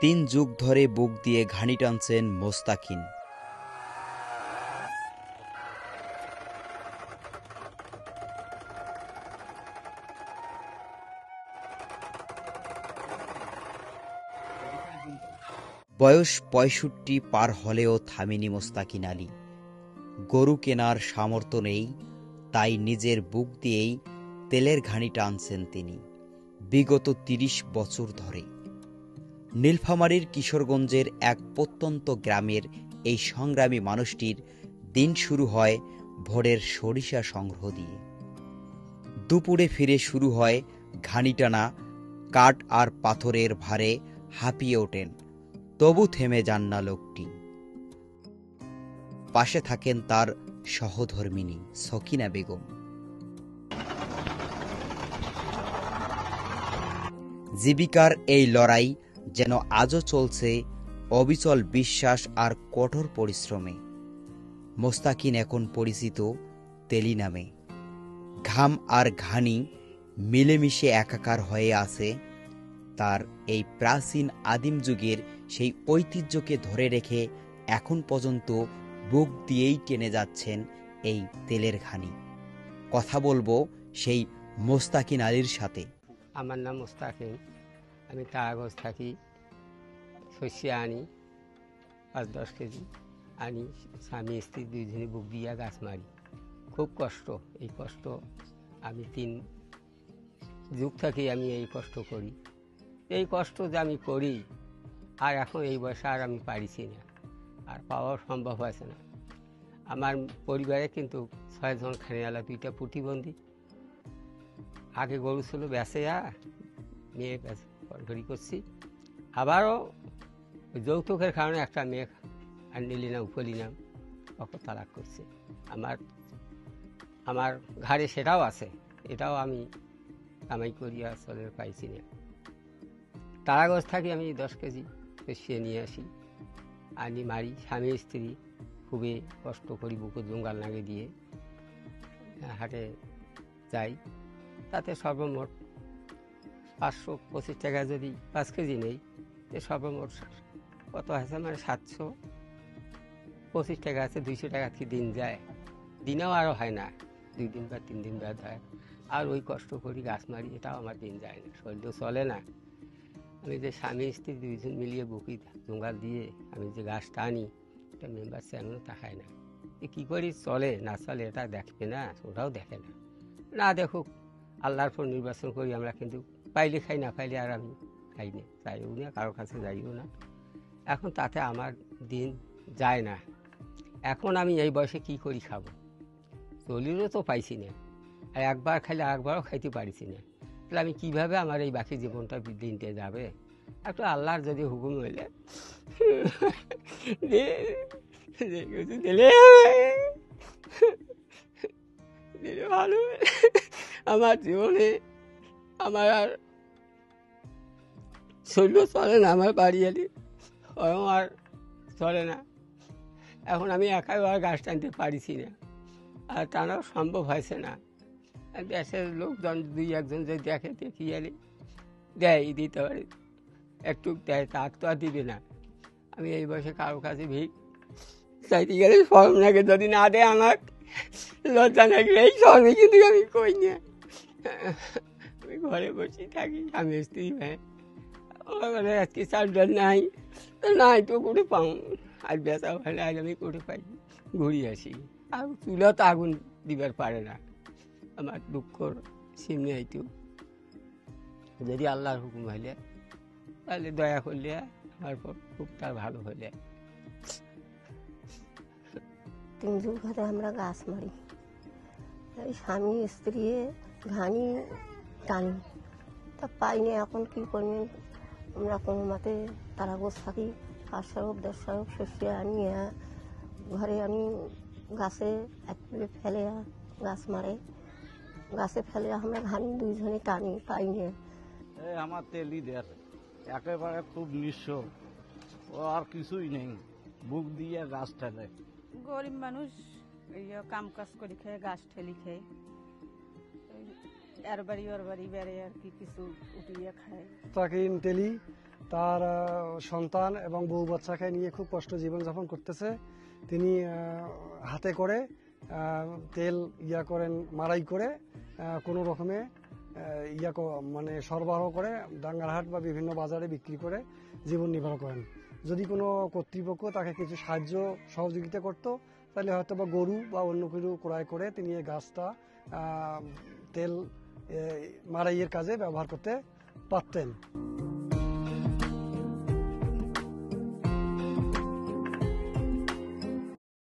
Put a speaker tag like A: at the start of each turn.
A: 3 যুগ ধরে বুক দিয়ে ঘানি টানছেন মোস্তাকিন। বয়স ৬৫ পার হলেও থামেনি মোস্তাকিন আলী। গরু কেনার সামর্থ্য নেই, তাই নিজের বুক দিয়েই তেলের ঘানি টানছেন তিনি বিগত ৩০ বছর ধরে। নীলফামারীর কিশোরগঞ্জের এক প্রত্যন্ত গ্রামের এই সংগ্রামী মানুষটির দিন শুরু হয় ভোরের সরিষা সংগ্রহ দিয়ে। দুপুরে ফিরে শুরু হয় ঘানি টানা। কাঠ আর পাথরের ভারে হাঁপিয়ে ওঠেন, তবু থেমে যান না লোকটি। পাশে থাকেন তার সহধর্মিণী সকিনা বেগম। জীবিকার এই লড়াই যেন আজও চলছে অবিচল বিশ্বাস আর কঠোর পরিশ্রমে। মোস্তাকিন এখন পরিচিত তেলি নামে। ঘাম আর ঘানি মিলেমিশে একাকার হয়ে আছে তার এই প্রাচীন আদিম যুগের সেই ঐতিহ্যকে ধরে রেখে এখন পর্যন্ত বুক দিয়েই টেনে যাচ্ছেন এই তেলের ঘানি। কথা বলবো সেই মোস্তাকিন আলীর সাথে।
B: আমার নাম মোস্তাকিন, আমি কাগজ থাকি। শস্য আনি ৫-১০ কেজি আনি, স্বামী স্ত্রী দুইজনে বুক দিয়া গাছ মারি। খুব কষ্ট, এই কষ্ট আমি ৩ যুগ থাকি আমি এই কষ্ট করি। এই কষ্ট যে আমি করি আর এখন এই বয়সে আর আমি পারিছি না, আর পাওয়া সম্ভব হয়েছে না। আমার পরিবারে কিন্তু ৬ জন খানিওয়ালা, 2টা প্রতিবন্ধী। আগে গরু ছিল বেঁচে মেয়ে ঘড়ি করছি, আবারও যৌতুকের কারণে একটা মেয়ে আর নিলিনাম উপলিনাম অত তালাক করছে। আমার ঘাড়ে সেটাও আছে, এটাও আমি কামাই করিয়া চলে পাইছি না। তারাগজ থাকি আমি 10 কেজি শস্য নিয়ে আসি, আনি মারি। স্বামী স্ত্রী খুবই কষ্ট করি, বুকুর জঙ্গাল নাগে দিয়ে হাটে যাই। তাতে সর্বমোট 525 টাকা যদি 5 কেজি নেই, সর্বমোট কত আছে, মানে 725 টাকা আছে। 200 টাকা কি দিন যায়, দিনেও আরও হয় না, 2 দিন বা 3 দিন বাদ হয়। আর ওই কষ্ট করি গাছ মারি, এটাও আমার দিন যায় না, শরীর চলে না। আমি যে স্বামী স্ত্রী 2 জন মিলিয়ে বুকি জঙ্গাল দিয়ে আমি যে গাছ টানি, এটা মেম্বার চেয়ারম্যানও তাকায় না। কী করি চলে না চলে এটা দেখবে না, ওটাও দেখে না। না দেখুক, আল্লাহর পর নির্বাচন করি আমরা, কিন্তু পাইলে খাই, না পাইলে আর আমি খাই না, চাইও না, কারো কাছে যাইও না। এখন তাতে আমার দিন যায় না। এখন আমি এই বয়সে কি করি খাবো, চলিরও তো পাইছি না, আর একবার খাইলে একবারও খাইতে পারিছি না। তাহলে আমি কীভাবে আমার এই বাকি জীবনটা দিনটে যাবে? একটু আল্লাহর যদি হুকুম হইলে দিলে ভালো। আমার জীবনে আমার আর শরীর চলে না, আমার বাড়ি এলি আর চলে না। এখন আমি একাই আর গাছ টানতে পারিছি না, আর টানাও সম্ভব হয়েছে না। দেশের লোকজন 2-1 যদি দেখে, দেখি এলি দেয়, দিতে পারে, একটু দেয়, তার তো আর দিবে না। আমি এই বয়সে কারো কাছে ভিড় চাইতে গেলে শরম লাগে, যদি না দেয় আমার লজ্জা লাগলে এই শরমে কিন্তু আমি কই না। আমি ঘরে বসে থাকি, আমি স্ত্রী ভাই আজকে চালডাল নাই, নাই তো করে পাও, আর বেচা ভালো আজ আমি করে পাই, ঘুরি আসি। আর চুলা তো আগুন দিবার পারে না, আমার দুঃখর সীম নেই। তো যদি আল্লাহর হুকুম হইলে, তাহলে দয়া করলে আমার পর খুব তার ভালো হইলে।
C: 3 যুগ ধরে আমরা গাছ মারি, এই স্বামী স্ত্রী ঘানি টানি, তা পাইনি। এখন কী করবেন, আমরা কোনো মতে তারাগোজ থাকি, 500-1000 শস্য আনি, ঘরে আনি, গাছে একটু ফেলে গাছ মারে, গাছে ফেলে আমরা ঘানি 2 জনে টানি, পাইনি।
D: আমার তেলিদের একেবারে খুব নিঃস্ব, ও আর কিছুই নেই, বুক দিয়ে গাছ ঠেলে।
E: গরিব মানুষ, কাম কাজ করে খেয়ে, গাছ ঠেলি খেয়ে, এর বাড়ি ওর বাড়ি বেড়ে আর কি কিছু উঠিয়ে খায়।
F: তাকিন তেলি তার সন্তান এবং বউ বাচ্চাকে নিয়ে খুব কষ্ট জীবনযাপন করতেছে। তিনি হাতে করে তেল মাড়াই করে কোনো রকমে মানে সরবরাহ করে ডাঙ্গারহাট বা বিভিন্ন বাজারে বিক্রি করে জীবন নির্বাহ করেন। যদি কোনো কর্তৃপক্ষ তাকে কিছু সাহায্য সহযোগিতা করত, তাহলে হয়তো বা গরু বা অন্য কিছু ক্রয় করে তিনি এই গাছটা তেল মাড়াইয়ের কাজে ব্যবহার করতে পারতেন।